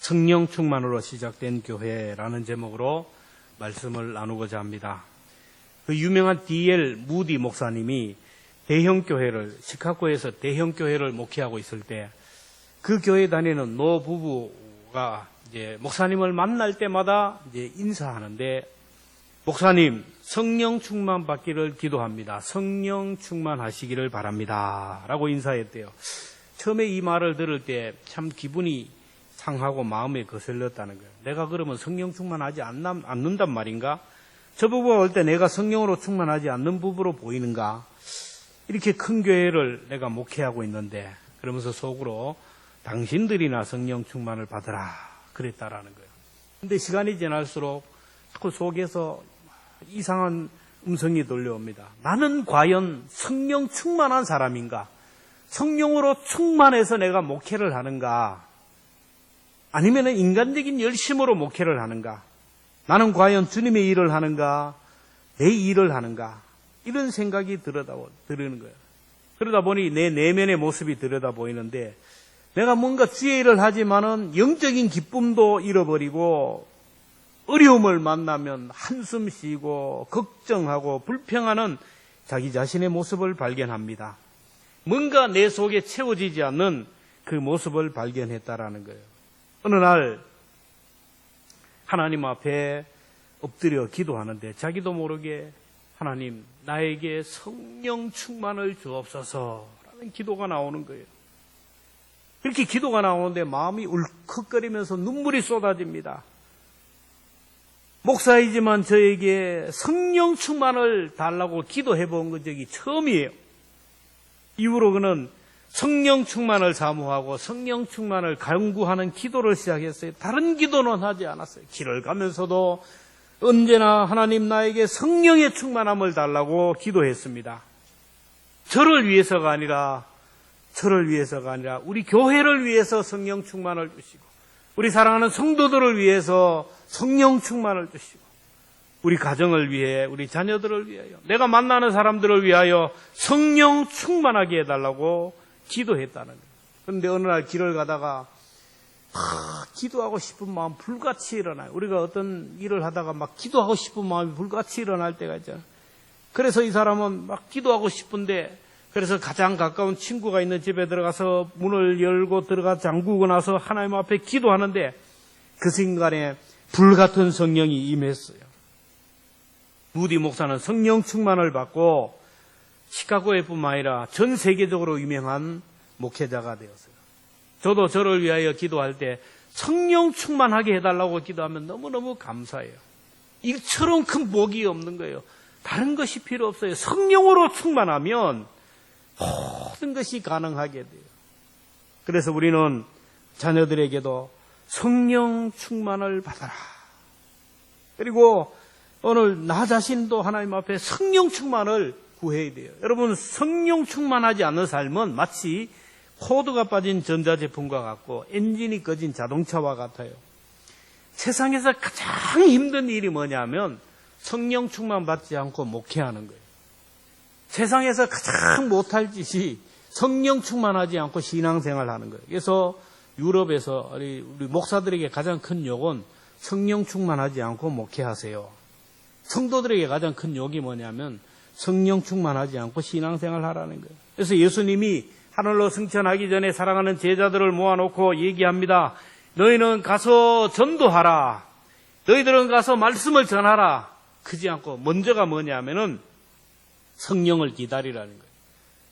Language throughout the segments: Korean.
성령 충만으로 시작된 교회라는 제목으로 말씀을 나누고자 합니다. 그 유명한 D.L. 무디 목사님이 시카고에서 대형 교회를 목회하고 있을 때 그 교회 다니는 노 부부가 이제 목사님을 만날 때마다 이제 인사하는데, 목사님, 성령 충만 받기를 기도합니다. 성령 충만하시기를 바랍니다. 라고 인사했대요. 처음에 이 말을 들을 때 참 기분이 상하고 마음에 거슬렸다는 거예요. 내가 그러면 성령 충만하지 않는단 말인가? 저 부부가 올 때 내가 성령으로 충만하지 않는 부부로 보이는가? 이렇게 큰 교회를 내가 목회하고 있는데, 그러면서 속으로 당신들이나 성령 충만을 받으라 그랬다라는 거예요. 근데 시간이 지날수록 자꾸 속에서 이상한 음성이 들려옵니다. 나는 과연 성령 충만한 사람인가? 성령으로 충만해서 내가 목회를 하는가? 아니면 인간적인 열심으로 목회를 하는가? 나는 과연 주님의 일을 하는가? 내 일을 하는가? 이런 생각이 들으는 거예요. 그러다 보니 내 내면의 모습이 들여다 보이는데, 내가 뭔가 주의 일을 하지만은 영적인 기쁨도 잃어버리고, 어려움을 만나면 한숨 쉬고 걱정하고 불평하는 자기 자신의 모습을 발견합니다. 뭔가 내 속에 채워지지 않는 그 모습을 발견했다라는 거예요. 어느 날 하나님 앞에 엎드려 기도하는데 자기도 모르게 하나님, 나에게 성령 충만을 주옵소서라는 기도가 나오는 거예요. 그렇게 기도가 나오는데 마음이 울컥거리면서 눈물이 쏟아집니다. 목사이지만 저에게 성령 충만을 달라고 기도해 본 적이 처음이에요. 이후로 그는 성령 충만을 사모하고 성령 충만을 간구하는 기도를 시작했어요. 다른 기도는 하지 않았어요. 길을 가면서도 언제나 하나님 나에게 성령의 충만함을 달라고 기도했습니다. 저를 위해서가 아니라 우리 교회를 위해서 성령 충만을 주시고, 우리 사랑하는 성도들을 위해서 성령 충만을 주시고, 우리 가정을 위해, 우리 자녀들을 위하여, 내가 만나는 사람들을 위하여 성령 충만하게 해달라고 기도했다는 거예요. 그런데 어느 날 길을 가다가 기도하고 싶은 마음 불같이 일어나요. 우리가 어떤 일을 하다가 막 기도하고 싶은 마음이 불같이 일어날 때가 있잖아요. 그래서 이 사람은 막 기도하고 싶은데, 그래서 가장 가까운 친구가 있는 집에 들어가서 문을 열고 들어가 잠그고 나서 하나님 앞에 기도하는데, 그 순간에 불같은 성령이 임했어요. 무디 목사는 성령 충만을 받고 시카고에뿐만 아니라 전 세계적으로 유명한 목회자가 되었어요. 저도 저를 위하여 기도할 때 성령 충만하게 해달라고 기도하면 너무너무 감사해요. 이처럼 큰 복이 없는 거예요. 다른 것이 필요 없어요. 성령으로 충만하면 모든 것이 가능하게 돼요. 그래서 우리는 자녀들에게도 성령 충만을 받아라. 그리고 오늘 나 자신도 하나님 앞에 성령 충만을 구해야 돼요. 여러분, 성령 충만하지 않는 삶은 마치 코드가 빠진 전자제품과 같고 엔진이 꺼진 자동차와 같아요. 세상에서 가장 힘든 일이 뭐냐면 성령 충만 받지 않고 목회하는 거예요. 세상에서 가장 못할 짓이 성령 충만하지 않고 신앙생활을 하는 거예요. 그래서 유럽에서 우리 목사들에게 가장 큰 욕은 성령 충만하지 않고 목회하세요. 성도들에게 가장 큰 욕이 뭐냐면 성령 충만하지 않고 신앙생활을 하라는 거예요. 그래서 예수님이 하늘로 승천하기 전에 사랑하는 제자들을 모아놓고 얘기합니다. 너희는 가서 전도하라. 너희들은 가서 말씀을 전하라. 그지 않고 먼저가 뭐냐면은 성령을 기다리라는 거예요.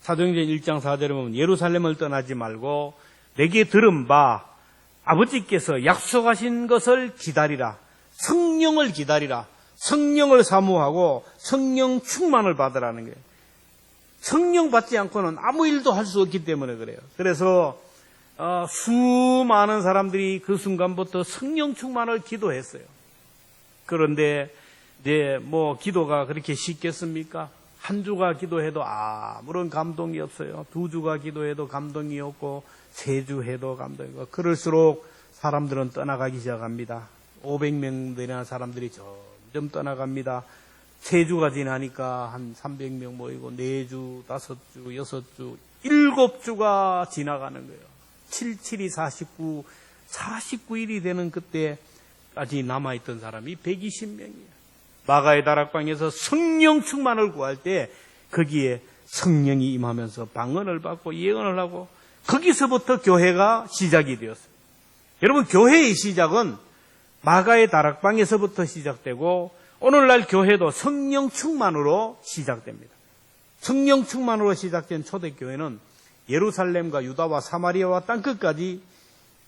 사도행전 1장 4절에 보면 예루살렘을 떠나지 말고 내게 들은 바 아버지께서 약속하신 것을 기다리라. 성령을 기다리라. 성령을 사모하고 성령 충만을 받으라는 거예요. 성령 받지 않고는 아무 일도 할 수 없기 때문에 그래요. 그래서 수많은 사람들이 그 순간부터 성령 충만을 기도했어요. 그런데 기도가 그렇게 쉽겠습니까? 한 주가 기도해도 아무런 감동이 없어요. 2주가 기도해도 감동이 없고 3주 해도 감동이 없고, 그럴수록 사람들은 떠나가기 시작합니다. 500명 되는 사람들이 점점 떠나갑니다. 3주가 지나니까 한 300명 모이고 4주, 5주, 6주, 7주가 지나가는 거예요. 7, 7이 49, 49일이 되는 그때까지 남아있던 사람이 120명이에요. 마가의 다락방에서 성령 충만을 구할 때 거기에 성령이 임하면서 방언을 받고 예언을 하고 거기서부터 교회가 시작이 되었어요. 여러분, 교회의 시작은 마가의 다락방에서부터 시작되고 오늘날 교회도 성령 충만으로 시작됩니다. 성령 충만으로 시작된 초대교회는 예루살렘과 유다와 사마리아와 땅끝까지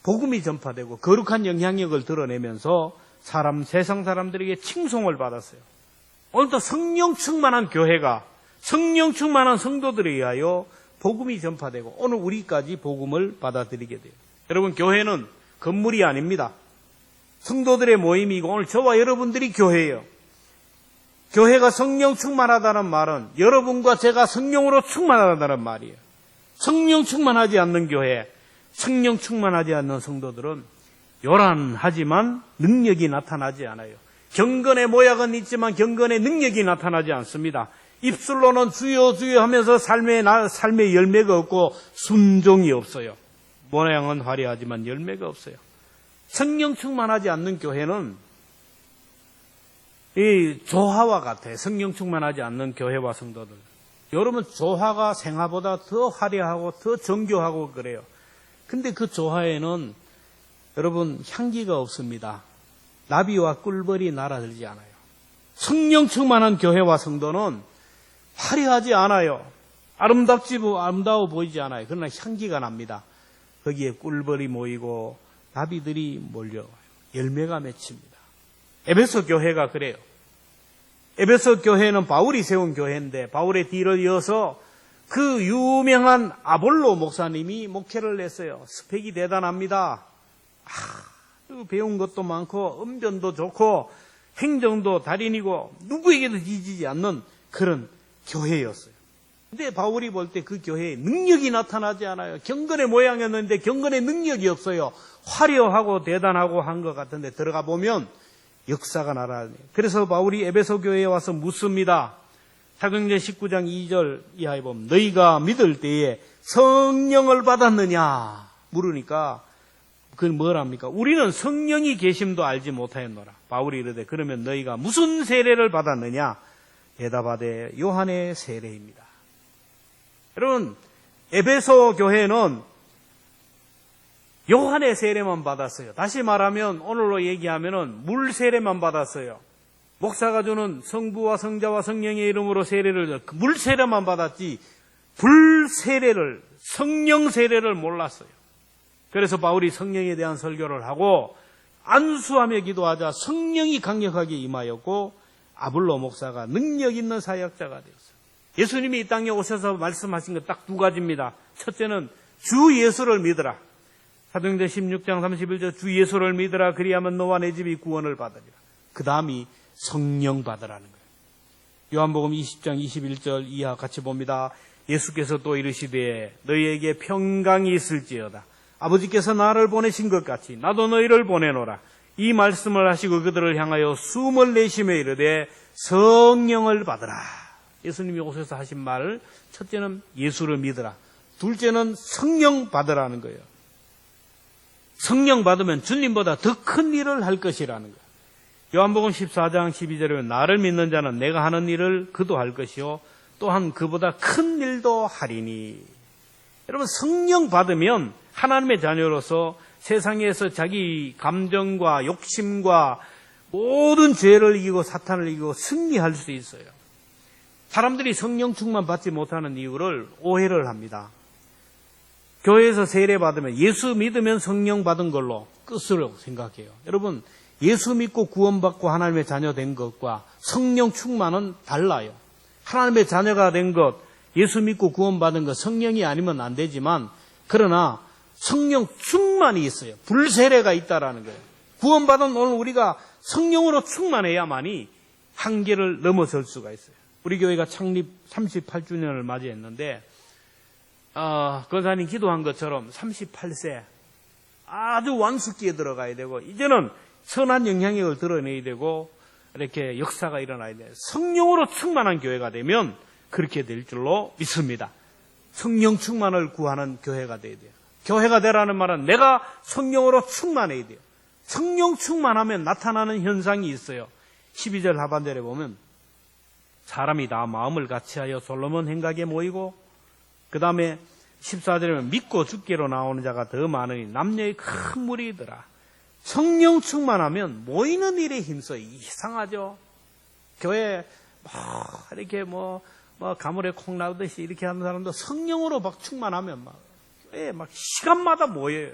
복음이 전파되고 거룩한 영향력을 드러내면서 세상 사람들에게 칭송을 받았어요. 오늘도 성령 충만한 교회가 성령 충만한 성도들에 의하여 복음이 전파되고 오늘 우리까지 복음을 받아들이게 돼요. 여러분, 교회는 건물이 아닙니다. 성도들의 모임이고 오늘 저와 여러분들이 교회예요. 교회가 성령 충만하다는 말은 여러분과 제가 성령으로 충만하다는 말이에요. 성령 충만하지 않는 교회, 성령 충만하지 않는 성도들은 요란하지만 능력이 나타나지 않아요. 경건의 모양은 있지만 경건의 능력이 나타나지 않습니다. 입술로는 주여 주여 하면서 삶의 열매가 없고 순종이 없어요. 모양은 화려하지만 열매가 없어요. 성령 충만하지 않는 교회는 이 조화와 같아요. 성령 충만하지 않는 교회와 성도들. 여러분, 조화가 생화보다 더 화려하고 더 정교하고 그래요. 근데 그 조화에는 여러분 향기가 없습니다. 나비와 꿀벌이 날아들지 않아요. 성령 충만한 교회와 성도는 화려하지 않아요. 아름다워 보이지 않아요. 그러나 향기가 납니다. 거기에 꿀벌이 모이고 나비들이 몰려와요. 열매가 맺힙니다. 에베소 교회가 그래요. 에베소 교회는 바울이 세운 교회인데 바울의 뒤를 이어서 그 유명한 아볼로 목사님이 목회를 했어요. 스펙이 대단합니다. 배운 것도 많고 언변도 좋고 행정도 달인이고 누구에게도 지지지 않는 그런 교회였어요. 근데 바울이 볼 때 그 교회에 능력이 나타나지 않아요. 경건의 모양이었는데 경건의 능력이 없어요. 화려하고 대단하고 한 것 같은데 들어가 보면 역사가 나라네요. 그래서 바울이 에베소 교회에 와서 묻습니다. 사도행전 19장 2절 이하에 보면 너희가 믿을 때에 성령을 받았느냐 물으니까 그건 뭐랍니까? 우리는 성령이 계심도 알지 못하였노라. 바울이 이르되 그러면 너희가 무슨 세례를 받았느냐? 대답하되 요한의 세례입니다. 여러분, 에베소 교회는 요한의 세례만 받았어요. 다시 말하면 오늘로 얘기하면은 물 세례만 받았어요. 목사가 주는 성부와 성자와 성령의 이름으로 세례를 물 세례만 받았지 불 세례를 성령 세례를 몰랐어요. 그래서 바울이 성령에 대한 설교를 하고 안수하며 기도하자 성령이 강력하게 임하였고 아볼로 목사가 능력 있는 사역자가 되었어요. 예수님이 이 땅에 오셔서 말씀하신 것 딱 두 가지입니다. 첫째는 주 예수를 믿으라. 사도행전 16장 31절 주 예수를 믿으라 그리하면 너와 내 집이 구원을 받으리라. 그 다음이 성령 받으라는 거예요. 요한복음 20장 21절 이하 같이 봅니다. 예수께서 또 이르시되 너희에게 평강이 있을지어다. 아버지께서 나를 보내신 것 같이 나도 너희를 보내노라. 이 말씀을 하시고 그들을 향하여 숨을 내쉬며 이르되 성령을 받으라. 예수님이 오셔서 하신 말, 첫째는 예수를 믿으라. 둘째는 성령 받으라는 거예요. 성령 받으면 주님보다 더 큰 일을 할 것이라는 거예요. 요한복음 14장 12절에 나를 믿는 자는 내가 하는 일을 그도 할 것이요 또한 그보다 큰 일도 하리니. 여러분, 성령 받으면 하나님의 자녀로서 세상에서 자기 감정과 욕심과 모든 죄를 이기고 사탄을 이기고 승리할 수 있어요. 사람들이 성령 충만 받지 못하는 이유를 오해를 합니다. 교회에서 세례 받으면 예수 믿으면 성령 받은 걸로 끝으로 생각해요. 여러분, 예수 믿고 구원받고 하나님의 자녀 된 것과 성령 충만은 달라요. 하나님의 자녀가 된 것, 예수 믿고 구원받은 것 성령이 아니면 안 되지만 그러나 성령 충만이 있어요. 불세례가 있다라는 거예요. 구원받은 오늘 우리가 성령으로 충만해야만이 한계를 넘어설 수가 있어요. 우리 교회가 창립 38주년을 맞이했는데 권사님 기도한 것처럼 38세 아주 완숙기에 들어가야 되고 이제는 선한 영향력을 드러내야 되고 이렇게 역사가 일어나야 돼요. 성령으로 충만한 교회가 되면 그렇게 될 줄로 믿습니다. 성령 충만을 구하는 교회가 돼야 돼요. 교회가 되라는 말은 내가 성령으로 충만해야 돼요. 성령 충만하면 나타나는 현상이 있어요. 12절 하반절에 보면 사람이 다 마음을 같이하여 솔로몬 행각에 모이고, 그 다음에 14절에 보면 믿고 죽기로 나오는 자가 더 많으니 남녀의 큰 무리더라. 성령 충만하면 모이는 일에 힘써. 이상하죠? 교회 이렇게 가물에 콩 나오듯이 이렇게 하는 사람도 성령으로 막 충만하면 교회에 시간마다 모여요.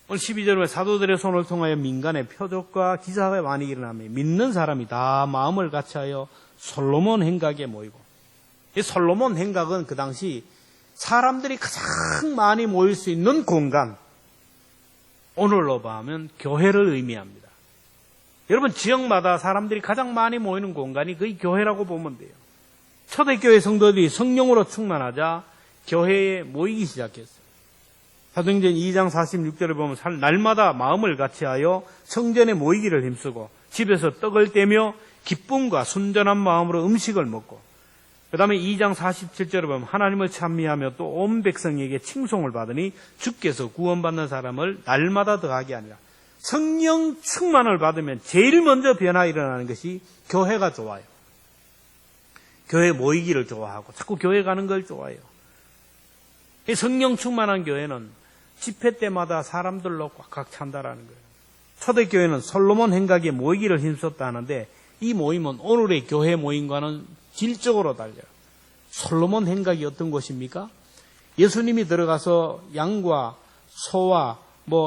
오늘 12절에 사도들의 손을 통하여 민간의 표적과 기사가 많이 일어나며 믿는 사람이 다 마음을 같이하여 솔로몬 행각에 모이고, 이 솔로몬 행각은 그 당시 사람들이 가장 많이 모일 수 있는 공간, 오늘로 보면 교회를 의미합니다. 여러분, 지역마다 사람들이 가장 많이 모이는 공간이 거의 교회라고 보면 돼요. 초대교회 성도들이 성령으로 충만하자 교회에 모이기 시작했어요. 사도행전 2장 46절에 보면 날마다 마음을 같이하여 성전에 모이기를 힘쓰고 집에서 떡을 떼며 기쁨과 순전한 마음으로 음식을 먹고, 그 다음에 2장 47절에 보면 하나님을 찬미하며 또 온 백성에게 칭송을 받으니 주께서 구원받는 사람을 날마다 더하게 하니라. 성령 충만을 받으면 제일 먼저 변화 일어나는 것이 교회가 좋아요. 교회 모이기를 좋아하고 자꾸 교회 가는 걸 좋아해요. 이 성령 충만한 교회는 집회 때마다 사람들로 꽉꽉 찬다라는 거예요. 초대교회는 솔로몬 행각에 모이기를 힘썼다 하는데, 이 모임은 오늘의 교회 모임과는 질적으로 달라요. 솔로몬 행각이 어떤 곳입니까? 예수님이 들어가서 양과 소와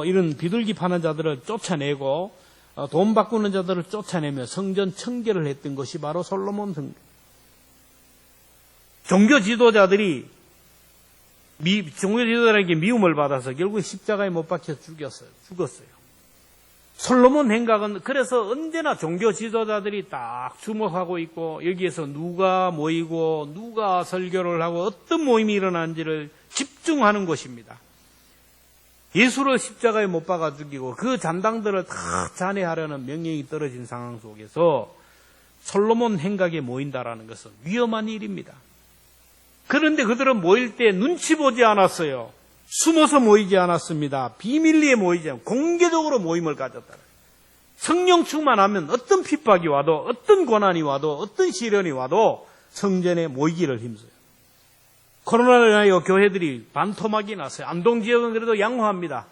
이런 비둘기 파는 자들을 쫓아내고 돈 바꾸는 자들을 쫓아내며 성전 청결을 했던 것이 바로 솔로몬 행각. 종교 지도자들에게 미움을 받아서 결국 십자가에 못 박혀 죽었어요. 솔로몬 행각은 그래서 언제나 종교 지도자들이 딱 주목하고 있고, 여기에서 누가 모이고 누가 설교를 하고 어떤 모임이 일어나는지를 집중하는 곳입니다. 예수를 십자가에 못 박아 죽이고 그 잔당들을 다 잔해하려는 명령이 떨어진 상황 속에서 솔로몬 행각에 모인다라는 것은 위험한 일입니다. 그런데 그들은 모일 때 눈치 보지 않았어요. 숨어서 모이지 않았습니다. 비밀리에 모이지 않고 공개적으로 모임을 가졌다. 성령 충만하면 어떤 핍박이 와도, 어떤 고난이 와도, 어떤 시련이 와도 성전에 모이기를 힘써요. 코로나를 인하여 교회들이 반토막이 났어요. 안동 지역은 그래도 양호합니다.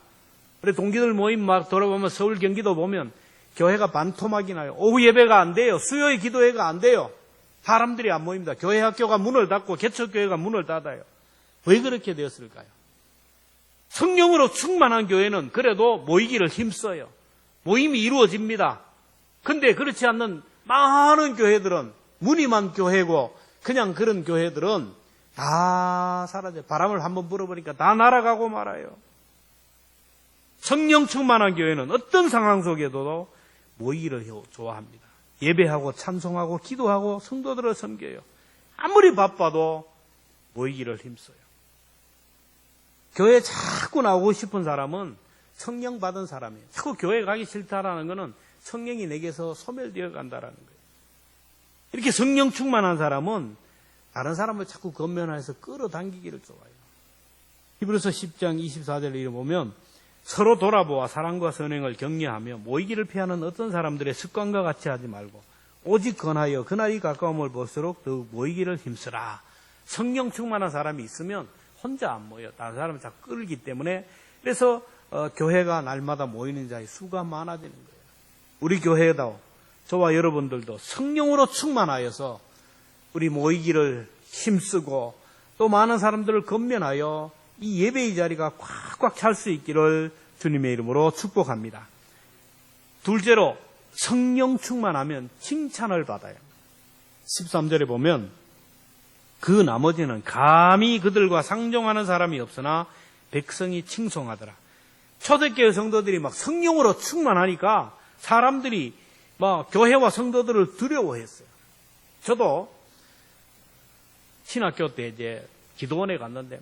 우리 동기들 모임 막 돌아보면 서울, 경기도 보면 교회가 반토막이 나요. 오후 예배가 안 돼요. 수요일 기도회가 안 돼요. 사람들이 안 모입니다. 교회 학교가 문을 닫고 개척교회가 문을 닫아요. 왜 그렇게 되었을까요? 성령으로 충만한 교회는 그래도 모이기를 힘써요. 모임이 이루어집니다. 근데 그렇지 않는 많은 교회들은, 무늬만 교회고 그냥 그런 교회들은 다 사라져요. 바람을 한번 불어보니까 다 날아가고 말아요. 성령 충만한 교회는 어떤 상황 속에도 모이기를 좋아합니다. 예배하고 찬송하고 기도하고 성도들을 섬겨요. 아무리 바빠도 모이기를 힘써요. 교회에 자꾸 나오고 싶은 사람은 성령 받은 사람이에요. 자꾸 교회 가기 싫다라는 것은 성령이 내게서 소멸되어 간다라는 거예요. 이렇게 성령 충만한 사람은 다른 사람을 자꾸 겉면하여서 끌어당기기를 좋아해요. 히브리서 10장 24절을 읽어보면 서로 돌아보아 사랑과 선행을 격려하며 모이기를 피하는 어떤 사람들의 습관과 같이 하지 말고 오직 권하여 그날이 가까움을 볼수록 더욱 모이기를 힘쓰라. 성령 충만한 사람이 있으면 혼자 안 모여요. 다른 사람을 자꾸 끌기 때문에. 그래서 교회가 날마다 모이는 자의 수가 많아지는 거예요. 우리 교회도 저와 여러분들도 성령으로 충만하여서 우리 모이기를 힘쓰고 또 많은 사람들을 건면하여 이 예배의 자리가 꽉꽉 찰 수 있기를 주님의 이름으로 축복합니다. 둘째로 성령 충만하면 칭찬을 받아요. 13절에 보면 그 나머지는 감히 그들과 상종하는 사람이 없으나 백성이 칭송하더라. 초대교회 성도들이 막 성령으로 충만하니까 사람들이 막 교회와 성도들을 두려워했어요. 저도 신학교 때 이제 기도원에 갔는데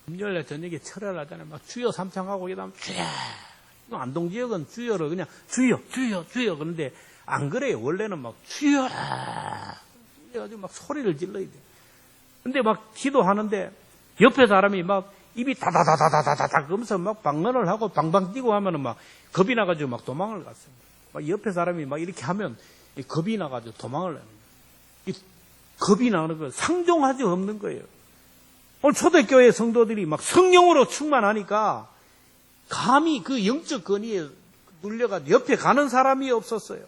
금요일에 저녁에 철회를 하잖아요. 막 주여 삼창하고 그다음 주여. 안동 지역은 주여를 그냥 주여. 그런데 안 그래요. 원래는 막 주여. 아주 막 소리를 질러야 돼. 근데 막 기도하는데 옆에 사람이 막 입이 다다다다다다다 그러면서 막 방언을 하고 방방 뛰고 하면은 막 겁이 나가지고 막 도망을 갔습니다. 막 옆에 사람이 막 이렇게 하면 겁이 나가지고 도망을 내는 거예요. 겁이 나는 거 상종하지 없는 거예요. 오늘 초대교회 성도들이 막 성령으로 충만하니까 감히 그 영적 권위에 눌려가 옆에 가는 사람이 없었어요.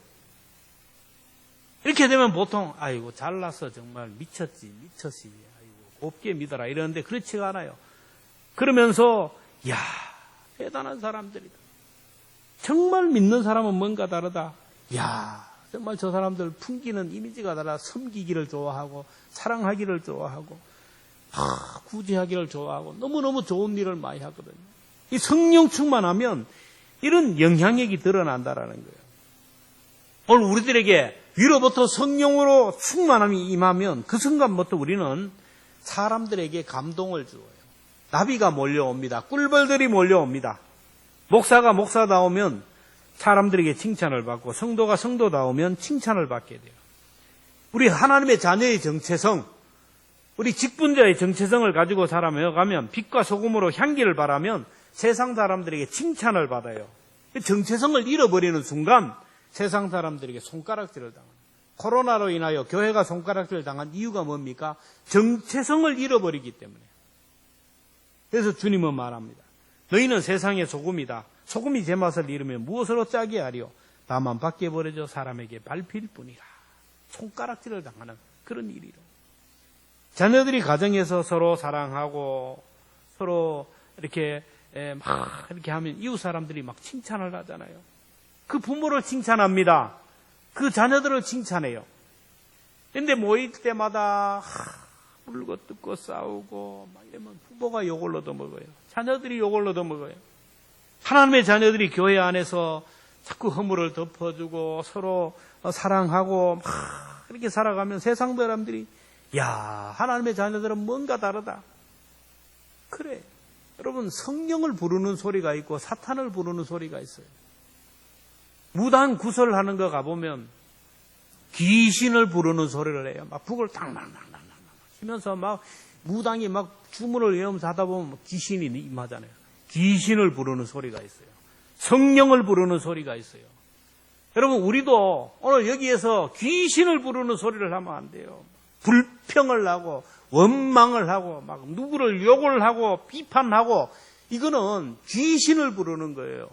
이렇게 되면 보통 아이고 잘났어 정말 미쳤지. 아이고 곱게 믿어라 이러는데 그렇지가 않아요. 그러면서 야 대단한 사람들이다. 정말 믿는 사람은 뭔가 다르다. 야 정말 저 사람들 풍기는 이미지가 달라. 섬기기를 좋아하고 사랑하기를 좋아하고 구제하기를 좋아하고 너무너무 좋은 일을 많이 하거든요. 이 성령 충만하면 이런 영향력이 드러난다라는 거예요. 오늘 우리들에게 위로부터 성령으로 충만함이 임하면 그 순간부터 우리는 사람들에게 감동을 주어요. 나비가 몰려옵니다. 꿀벌들이 몰려옵니다. 목사가 목사다우면 사람들에게 칭찬을 받고 성도가 성도다우면 칭찬을 받게 돼요. 우리 하나님의 자녀의 정체성, 우리 직분자의 정체성을 가지고 살아가면 빛과 소금으로 향기를 바라면 세상 사람들에게 칭찬을 받아요. 정체성을 잃어버리는 순간 세상 사람들에게 손가락질을 당합니다. 코로나로 인하여 교회가 손가락질을 당한 이유가 뭡니까? 정체성을 잃어버리기 때문에. 그래서 주님은 말합니다. 너희는 세상의 소금이다. 소금이 제맛을 잃으면 무엇으로 짜게 하리요? 다만 밖에 버려져 사람에게 밟힐 뿐이라. 손가락질을 당하는 그런 일이로. 자녀들이 가정에서 서로 사랑하고 서로 이렇게 막 이렇게 하면 이웃 사람들이 막 칭찬을 하잖아요. 그 부모를 칭찬합니다. 그 자녀들을 칭찬해요. 그런데 모일 때마다 물고 뜯고 싸우고 막 이러면 부모가 욕을 얻어먹어요. 자녀들이 욕을 얻어먹어요. 하나님의 자녀들이 교회 안에서 자꾸 허물을 덮어주고 서로 사랑하고 막 이렇게 살아가면 세상 사람들이 야 하나님의 자녀들은 뭔가 다르다. 그래. 여러분 성령을 부르는 소리가 있고 사탄을 부르는 소리가 있어요. 무당 구설하는 거 가보면 귀신을 부르는 소리를 해요. 막 북을 탕탕탕탕 치면서 막 무당이 막 주문을 외우면서 하다 보면 귀신이 임하잖아요. 귀신을 부르는 소리가 있어요. 성령을 부르는 소리가 있어요. 여러분 우리도 오늘 여기에서 귀신을 부르는 소리를 하면 안 돼요. 불평을 하고 원망을 하고 막 누구를 욕을 하고 비판하고 이거는 귀신을 부르는 거예요.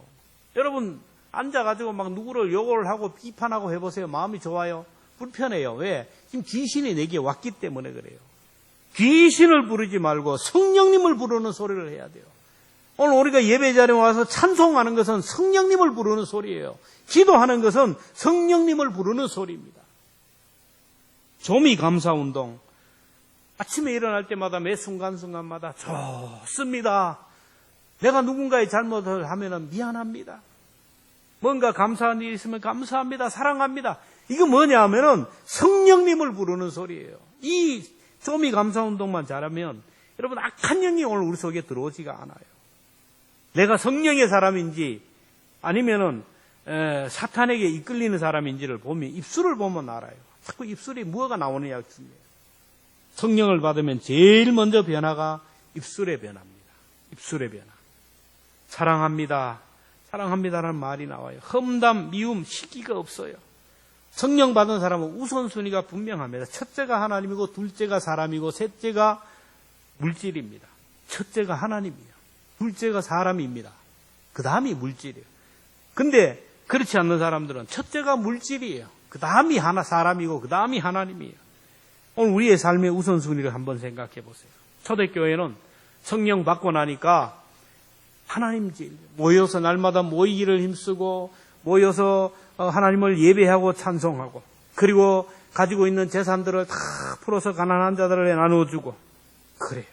여러분 앉아가지고 막 누구를 욕을 하고 비판하고 해보세요. 마음이 좋아요? 불편해요. 왜? 지금 귀신이 내게 왔기 때문에 그래요. 귀신을 부르지 말고 성령님을 부르는 소리를 해야 돼요. 오늘 우리가 예배 자리에 와서 찬송하는 것은 성령님을 부르는 소리예요. 기도하는 것은 성령님을 부르는 소리입니다. 조미 감사 운동. 아침에 일어날 때마다 매 순간순간마다 좋습니다. 내가 누군가의 잘못을 하면 미안합니다. 뭔가 감사한 일이 있으면 감사합니다. 사랑합니다. 이거 뭐냐 하면은 성령님을 부르는 소리예요. 이 조미 감사 운동만 잘하면 여러분 악한 영이 오늘 우리 속에 들어오지가 않아요. 내가 성령의 사람인지 아니면은 사탄에게 이끌리는 사람인지를 보면 입술을 보면 알아요. 자꾸 입술이 무엇가 나오느냐 중요해요. 성령을 받으면 제일 먼저 변화가 입술의 변화입니다. 입술의 변화. 사랑합니다. 사랑합니다라는 말이 나와요. 험담, 미움, 시기가 없어요. 성령 받은 사람은 우선순위가 분명합니다. 첫째가 하나님이고 둘째가 사람이고 셋째가 물질입니다. 첫째가 하나님이에요. 둘째가 사람입니다. 그 다음이 물질이에요. 근데 그렇지 않는 사람들은 첫째가 물질이에요. 그 다음이 사람이고 그 다음이 하나님이에요. 오늘 우리의 삶의 우선순위를 한번 생각해 보세요. 초대교회는 성령 받고 나니까 하나님질 모여서 날마다 모이기를 힘쓰고 모여서 하나님을 예배하고 찬송하고 그리고 가지고 있는 재산들을 다 풀어서 가난한 자들에게 나눠주고 그래요.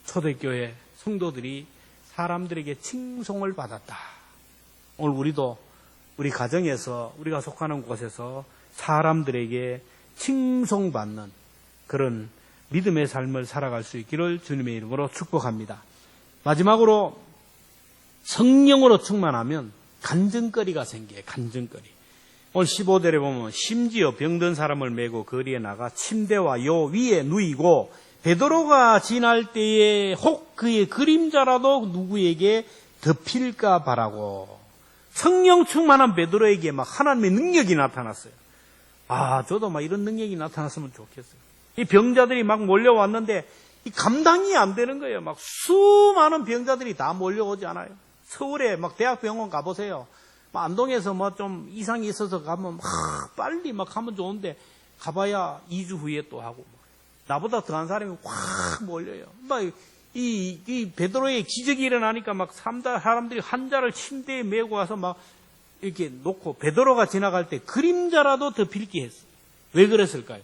초대교회 성도들이 사람들에게 칭송을 받았다. 오늘 우리도 우리 가정에서 우리가 속하는 곳에서 사람들에게 칭송받는 그런 믿음의 삶을 살아갈 수 있기를 주님의 이름으로 축복합니다. 마지막으로 성령으로 충만하면 간증거리가 생겨요. 간증거리. 오늘 15절에 보면 심지어 병든 사람을 메고 거리에 나가 침대와 요 위에 누이고 베드로가 지날 때에 혹 그의 그림자라도 누구에게 덮일까 바라고 성령 충만한 베드로에게 막 하나님의 능력이 나타났어요. 저도 막 이런 능력이 나타났으면 좋겠어요. 이 병자들이 막 몰려왔는데 이 감당이 안 되는 거예요. 막 수많은 병자들이 다 몰려오지 않아요. 서울에 막 대학병원 가보세요. 막 안동에서 뭐 좀 이상이 있어서 가면 막 빨리 막 가면 좋은데 가봐야 2주 후에 또 하고 나보다 더한 사람이 확 몰려요. 막 이 베드로의 기적이 일어나니까 막 사람들이 환자를 침대에 메고 와서 막 이렇게 놓고 베드로가 지나갈 때 그림자라도 덮일게 했어요. 왜 그랬을까요?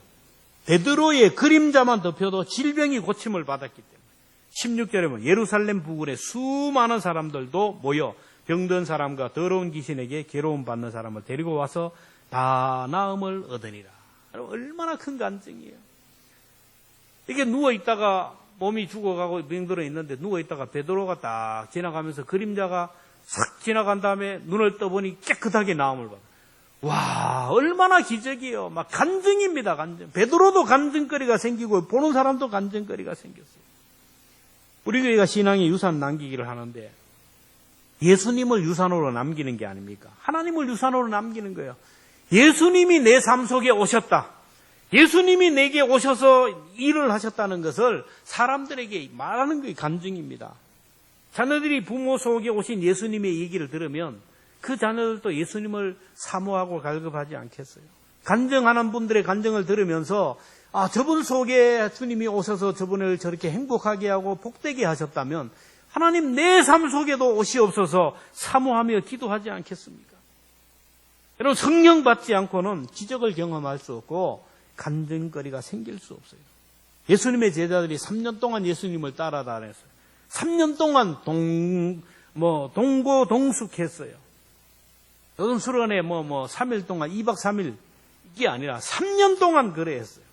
베드로의 그림자만 덮여도 질병이 고침을 받았기 때문에. 16절에 보면 예루살렘 부근에 수많은 사람들도 모여 병든 사람과 더러운 귀신에게 괴로움 받는 사람을 데리고 와서 다 나음을 얻으니라. 얼마나 큰 간증이에요. 이게 누워있다가 몸이 죽어가고 병들어 있는데 누워있다가 베드로가 딱 지나가면서 그림자가 싹 지나간 다음에 눈을 떠보니 깨끗하게 나음을 받아. 와, 얼마나 기적이에요. 막 간증입니다, 간증. 베드로도 간증거리가 생기고 보는 사람도 간증거리가 생겼어요. 우리 교회가 신앙의 유산 남기기를 하는데 예수님을 유산으로 남기는 게 아닙니까? 하나님을 유산으로 남기는 거예요. 예수님이 내 삶 속에 오셨다. 예수님이 내게 오셔서 일을 하셨다는 것을 사람들에게 말하는 게 간증입니다. 자녀들이 부모 속에 오신 예수님의 얘기를 들으면 그 자녀들도 예수님을 사모하고 갈급하지 않겠어요? 간증하는 분들의 간증을 들으면서 저분 속에 주님이 오셔서 저분을 저렇게 행복하게 하고 복되게 하셨다면 하나님 내 삶 속에도 오시옵소서 사모하며 기도하지 않겠습니까? 여러분 성령 받지 않고는 기적을 경험할 수 없고 간증거리가 생길 수 없어요. 예수님의 제자들이 3년 동안 예수님을 따라다녔어요. 3년 동안 동고동숙했어요. 요즘 수련회 3일 동안 2박 3일 이게 아니라 3년 동안 그래 했어요.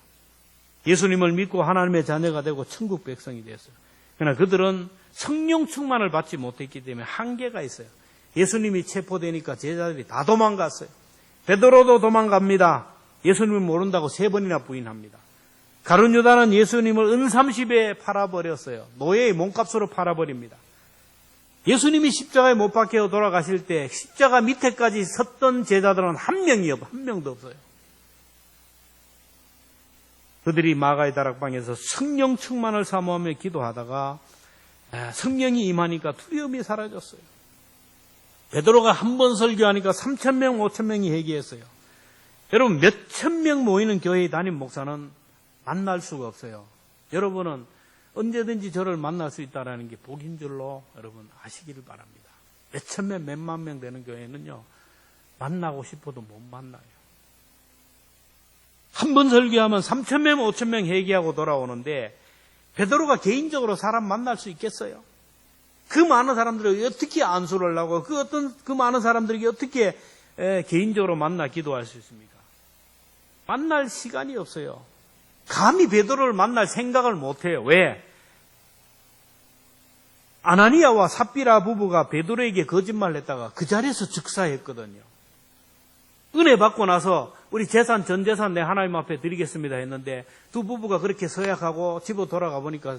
예수님을 믿고 하나님의 자녀가 되고 천국 백성이 됐어요. 그러나 그들은 성령 충만을 받지 못했기 때문에 한계가 있어요. 예수님이 체포되니까 제자들이 다 도망갔어요. 베드로도 도망갑니다. 예수님을 모른다고 3번이나 부인합니다. 가룟 유다는 예수님을 은30에 팔아버렸어요. 노예의 몸값으로 팔아버립니다. 예수님이 십자가에 못 박혀 돌아가실 때 십자가 밑에까지 섰던 제자들은 한 명도 없어요. 그들이 마가의 다락방에서 성령 충만을 사모하며 기도하다가 성령이 임하니까 두려움이 사라졌어요. 베드로가 한 번 설교하니까 3,000명, 5,000명이 회개했어요. 여러분 몇천 명 모이는 교회에 담임 목사는 만날 수가 없어요. 여러분은 언제든지 저를 만날 수 있다는 게 복인 줄로 여러분 아시기를 바랍니다. 몇천 명, 몇만 명 되는 교회는요 만나고 싶어도 못 만나요. 한 번 설교하면 3,000명, 5,000명 회개하고 돌아오는데 베드로가 개인적으로 사람 만날 수 있겠어요? 그 많은 사람들이 어떻게 안수를 하고 그 많은 사람들에게 어떻게 개인적으로 만나 기도할 수 있습니까? 만날 시간이 없어요. 감히 베드로를 만날 생각을 못해요. 왜? 아나니아와 삽비라 부부가 베드로에게 거짓말을 했다가 그 자리에서 즉사했거든요. 은혜 받고 나서 우리 전 재산 내 하나님 앞에 드리겠습니다 했는데 두 부부가 그렇게 서약하고 집으로 돌아가 보니까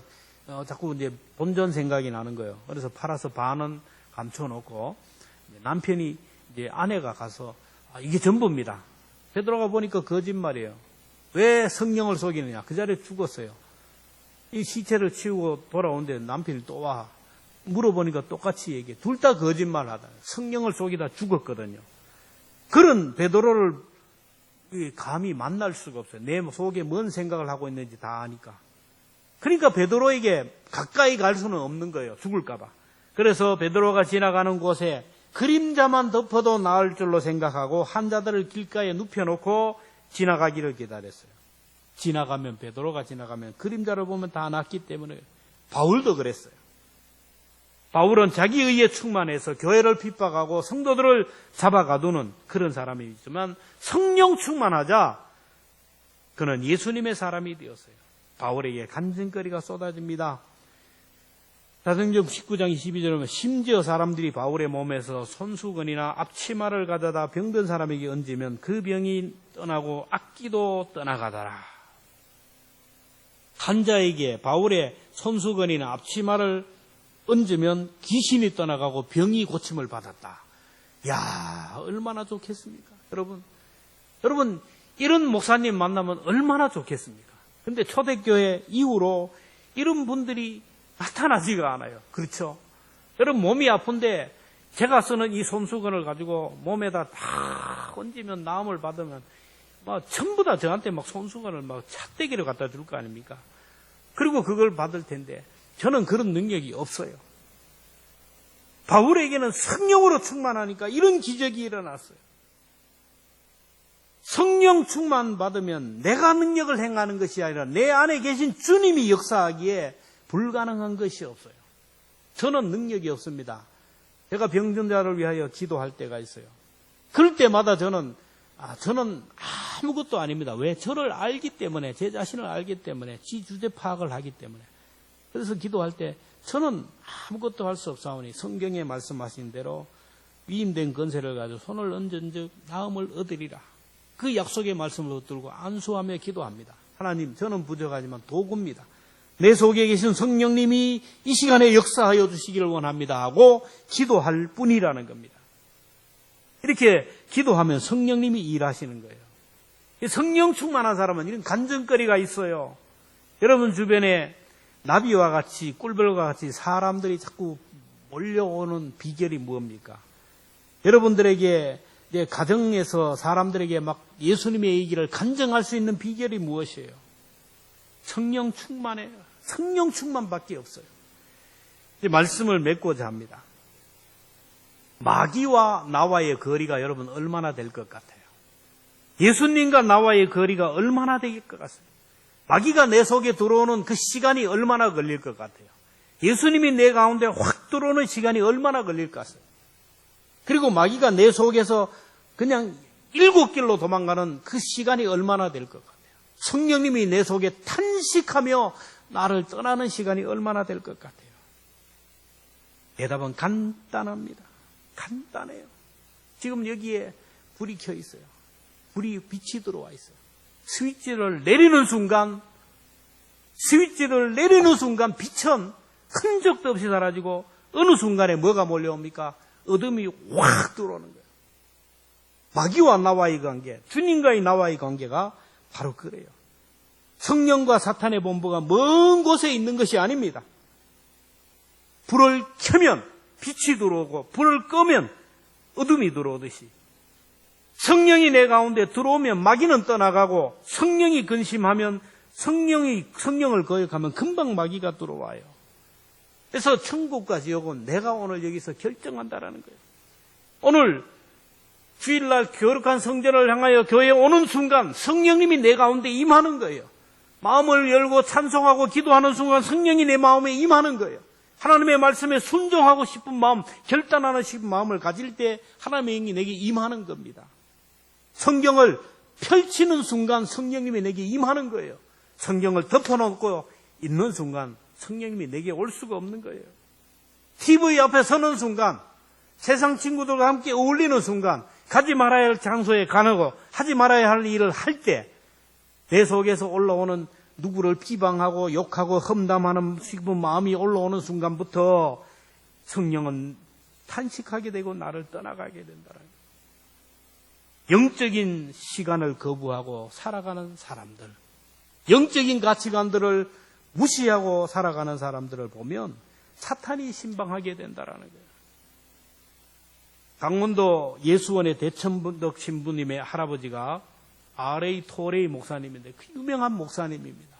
자꾸 이제 본전 생각이 나는 거예요. 그래서 팔아서 반은 감춰놓고 남편이 이제 아내가 가서 이게 전부입니다. 베드로가 보니까 거짓말이에요. 왜 성령을 속이느냐? 그 자리에 죽었어요. 이 시체를 치우고 돌아오는데 남편이 또 와. 물어보니까 똑같이 얘기해. 둘 다 거짓말하다. 성령을 속이다 죽었거든요. 그런 베드로를 감히 만날 수가 없어요. 내 속에 뭔 생각을 하고 있는지 다 아니까. 그러니까 베드로에게 가까이 갈 수는 없는 거예요. 죽을까 봐. 그래서 베드로가 지나가는 곳에 그림자만 덮어도 나을 줄로 생각하고 환자들을 길가에 눕혀놓고 지나가기를 기다렸어요. 베드로가 지나가면 그림자를 보면 다 낫기 때문에 바울도 그랬어요. 바울은 자기 의에 충만해서 교회를 핍박하고 성도들을 잡아가두는 그런 사람이지만 성령 충만하자 그는 예수님의 사람이 되었어요. 바울에게 간증거리가 쏟아집니다. 사도행전 19장 22절에 보면 심지어 사람들이 바울의 몸에서 손수건이나 앞치마를 가져다 병든 사람에게 얹으면 그 병이 떠나고 악기도 떠나가더라. 환자에게 바울의 손수건이나 앞치마를 얹으면 귀신이 떠나가고 병이 고침을 받았다. 야, 얼마나 좋겠습니까? 여러분, 이런 목사님 만나면 얼마나 좋겠습니까? 근데 초대교회 이후로 이런 분들이 나타나지가 않아요. 그렇죠? 여러분, 몸이 아픈데 제가 쓰는 이 손수건을 가지고 몸에다 다 얹으면 나음을 받으면 전부 다 저한테 손수건을 찻대기로 갖다 줄 거 아닙니까? 그리고 그걸 받을 텐데 저는 그런 능력이 없어요. 바울에게는 성령으로 충만하니까 이런 기적이 일어났어요. 성령 충만 받으면 내가 능력을 행하는 것이 아니라 내 안에 계신 주님이 역사하기에 불가능한 것이 없어요. 저는 능력이 없습니다. 제가 병든 자를 위하여 기도할 때가 있어요. 그럴 때마다 저는 아무것도 아닙니다. 왜? 저를 알기 때문에, 제 자신을 알기 때문에, 지 주제 파악을 하기 때문에. 그래서 기도할 때 저는 아무것도 할 수 없사오니 성경에 말씀하신 대로 위임된 권세를 가지고 손을 얹은 즉 나음을 얻으리라. 그 약속의 말씀을 붙들고 안수하며 기도합니다. 하나님, 저는 부족하지만 도구입니다. 내 속에 계신 성령님이 이 시간에 역사하여 주시기를 원합니다 하고 기도할 뿐이라는 겁니다. 이렇게 기도하면 성령님이 일하시는 거예요. 성령 충만한 사람은 이런 간증거리가 있어요. 여러분 주변에 나비와 같이 꿀벌과 같이 사람들이 자꾸 몰려오는 비결이 무엇입니까? 여러분들에게 가정에서 사람들에게 막 예수님의 얘기를 간증할 수 있는 비결이 무엇이에요? 성령 충만해요. 성령 충만밖에 없어요. 이제 말씀을 맺고자 합니다. 마귀와 나와의 거리가 여러분 얼마나 될 것 같아요? 예수님과 나와의 거리가 얼마나 될 것 같습니다. 마귀가 내 속에 들어오는 그 시간이 얼마나 걸릴 것 같아요? 예수님이 내 가운데 확 들어오는 시간이 얼마나 걸릴 것 같아요? 그리고 마귀가 내 속에서 그냥 7길로 도망가는 그 시간이 얼마나 될 것 같아요? 성령님이 내 속에 탄식하며 나를 떠나는 시간이 얼마나 될 것 같아요? 대답은 간단합니다. 간단해요. 지금 여기에 불이 켜 있어요. 빛이 들어와 있어요. 스위치를 내리는 순간 빛은 흔적도 없이 사라지고 어느 순간에 뭐가 몰려옵니까? 어둠이 확 들어오는 거예요. 마귀와 나와의 관계, 주님과의 나와의 관계가 바로 그래요. 성령과 사탄의 본부가 먼 곳에 있는 것이 아닙니다. 불을 켜면 빛이 들어오고 불을 끄면 어둠이 들어오듯이 성령이 내 가운데 들어오면 마귀는 떠나가고 성령이 근심하면 성령을 거역하면 금방 마귀가 들어와요. 그래서 천국과 지옥은 내가 오늘 여기서 결정한다라는 거예요. 오늘 주일날 거룩한 성전을 향하여 교회에 오는 순간 성령님이 내 가운데 임하는 거예요. 마음을 열고 찬송하고 기도하는 순간 성령이 내 마음에 임하는 거예요. 하나님의 말씀에 순종하고 싶은 마음, 결단하는 싶은 마음을 가질 때 하나님의 영이 내게 임하는 겁니다. 성경을 펼치는 순간 성령님이 내게 임하는 거예요. 성경을 덮어놓고 있는 순간 성령님이 내게 올 수가 없는 거예요. TV 앞에 서는 순간, 세상 친구들과 함께 어울리는 순간, 가지 말아야 할 장소에 가고 하지 말아야 할 일을 할 때 내 속에서 올라오는 누구를 비방하고 욕하고 험담하는 싶은 마음이 올라오는 순간부터 성령은 탄식하게 되고 나를 떠나가게 된다는 거예요. 영적인 시간을 거부하고 살아가는 사람들, 영적인 가치관들을 무시하고 살아가는 사람들을 보면 사탄이 신방하게 된다는 거예요. 강원도 예수원의 대천덕 신부님의 할아버지가 R.A. 토레이 목사님인데 그 유명한 목사님입니다.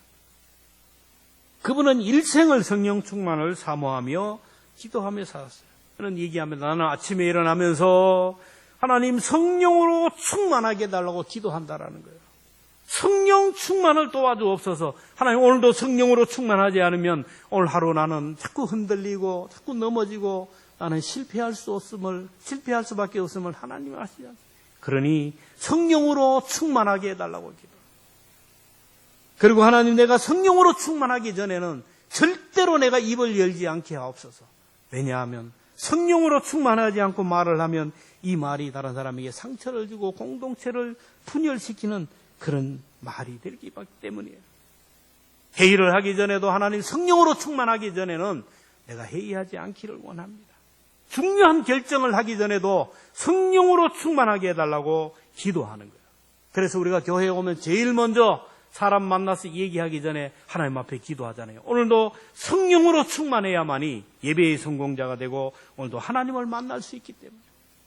그분은 일생을 성령 충만을 사모하며 기도하며 살았어요. 그는 얘기하면 나는 아침에 일어나면서 하나님 성령으로 충만하게 해달라고 기도한다라는 거예요. 성령 충만을 도와주옵소서. 하나님 오늘도 성령으로 충만하지 않으면 오늘 하루 나는 자꾸 흔들리고 자꾸 넘어지고 나는 실패할 수밖에 없음을 하나님이 아시지 않습니까? 그러니 성령으로 충만하게 해달라고 기도. 그리고 하나님 내가 성령으로 충만하기 전에는 절대로 내가 입을 열지 않게 하옵소서. 왜냐하면 성령으로 충만하지 않고 말을 하면 이 말이 다른 사람에게 상처를 주고 공동체를 분열시키는 그런 말이 되기 때문이에요. 회의를 하기 전에도 하나님 성령으로 충만하기 전에는 내가 회의하지 않기를 원합니다. 중요한 결정을 하기 전에도 성령으로 충만하게 해달라고 기도하는 거예요. 그래서 우리가 교회에 오면 제일 먼저 사람 만나서 얘기하기 전에 하나님 앞에 기도하잖아요. 오늘도 성령으로 충만해야만이 예배의 성공자가 되고 오늘도 하나님을 만날 수 있기 때문에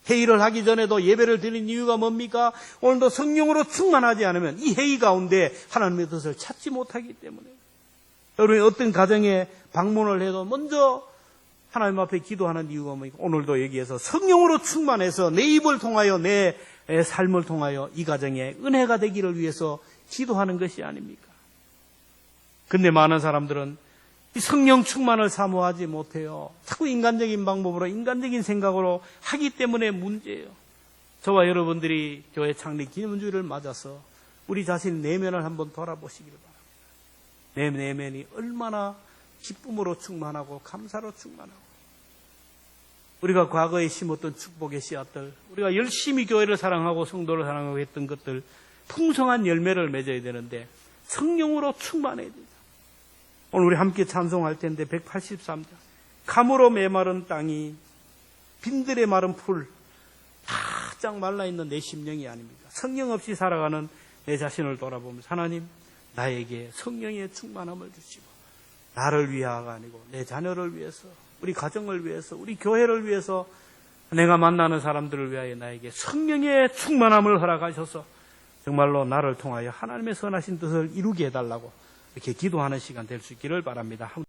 회의를 하기 전에도 예배를 드리는 이유가 뭡니까? 오늘도 성령으로 충만하지 않으면 이 회의 가운데 하나님의 뜻을 찾지 못하기 때문에 여러분이 어떤 가정에 방문을 해도 먼저 하나님 앞에 기도하는 이유가 뭡니까? 오늘도 여기에서 성령으로 충만해서 내 입을 통하여 내 삶을 통하여 이 가정에 은혜가 되기를 위해서 기도하는 것이 아닙니까? 근데 많은 사람들은 이 성령 충만을 사모하지 못해요. 자꾸 인간적인 방법으로 인간적인 생각으로 하기 때문에 문제예요. 저와 여러분들이 교회 창립 기념주일을 맞아서 우리 자신 내면을 한번 돌아보시길 바랍니다. 내 내면이 얼마나 기쁨으로 충만하고 감사로 충만하고 우리가 과거에 심었던 축복의 씨앗들, 우리가 열심히 교회를 사랑하고 성도를 사랑하고 했던 것들 풍성한 열매를 맺어야 되는데 성령으로 충만해야 되죠. 오늘 우리 함께 찬송할 텐데 183장 감으로 메마른 땅이 빈들에 마른 풀 바짝 말라있는 내 심령이 아닙니까? 성령 없이 살아가는 내 자신을 돌아보면서 하나님 나에게 성령의 충만함을 주시고 나를 위하가 아니고 내 자녀를 위해서 우리 가정을 위해서 우리 교회를 위해서 내가 만나는 사람들을 위하여 나에게 성령의 충만함을 허락하셔서 정말로 나를 통하여 하나님의 선하신 뜻을 이루게 해달라고 이렇게 기도하는 시간 될 수 있기를 바랍니다.